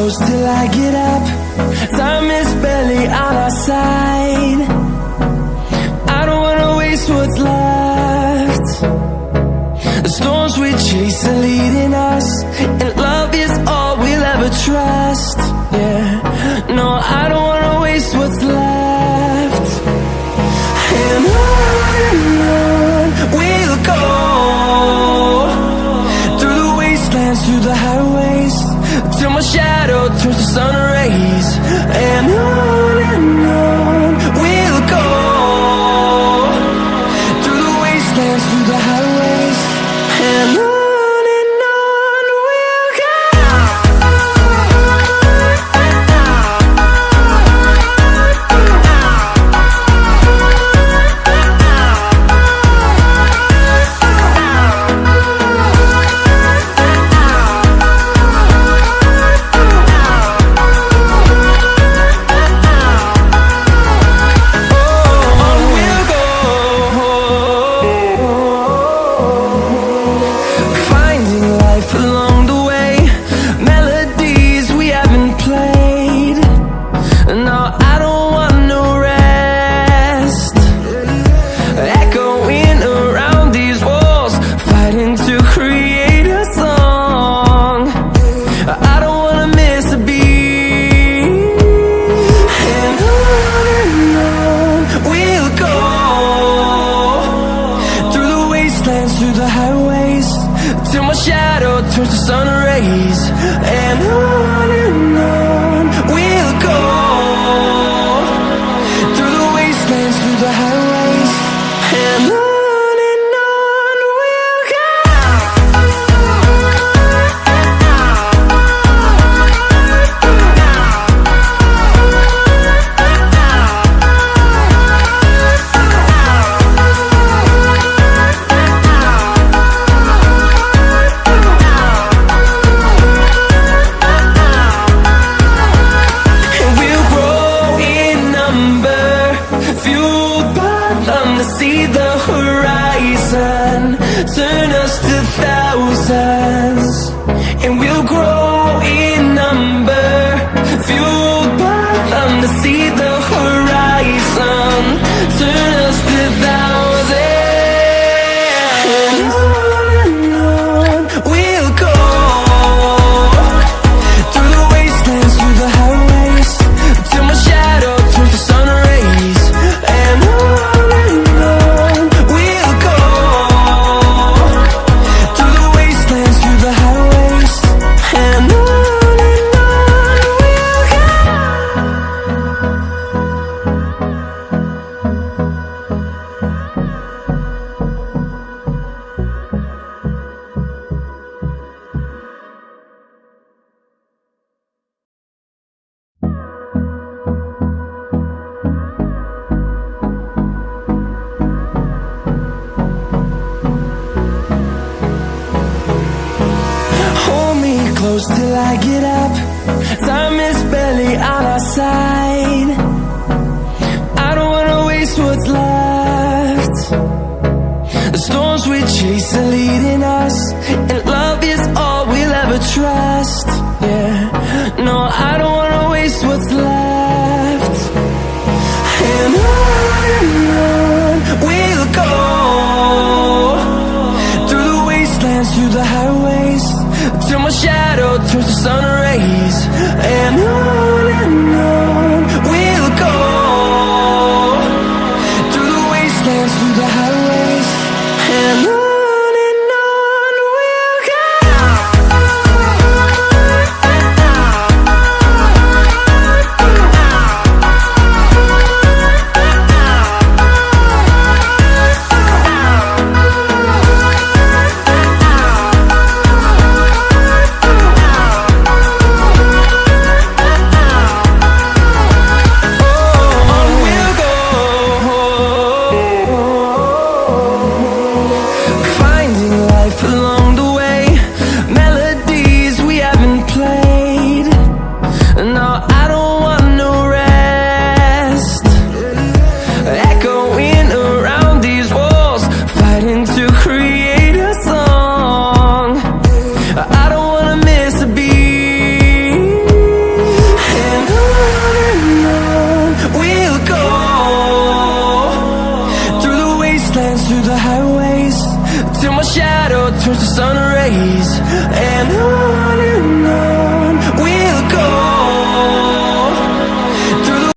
close till I get up. Time is barely on our side. I don't wanna waste what's left. The storms we chase are leading us, and love is all we'll ever trust. Yeah, no, I don't wanna waste what's left. And on we'll go, through the wastelands, through the highways, till my shadow turns to sun rays. And on we'll go, through the wastelands, through the highways, and on we'll go. Through the highways, till my shadow turns to sun rays. And on we'll go, through the wastelands, through the highways, and on we'll go. See the horizon, turn us to thousands, and we'll grow in number, fueled by them. To see the horizon, turn us to thousands, and on we'll go, through the wastelands, through the highways, till my shadow turns to sun rays. And close till I get up. Time is barely on our side. I don't wanna waste what's left. The storms we chase are leading us, and love is all we'll ever trust. Yeah, no, I don't wanna waste what's left. And on we'll go, through the wastelands, through the highways, till my shadow turns to sun rays. And on turns to sun rays. And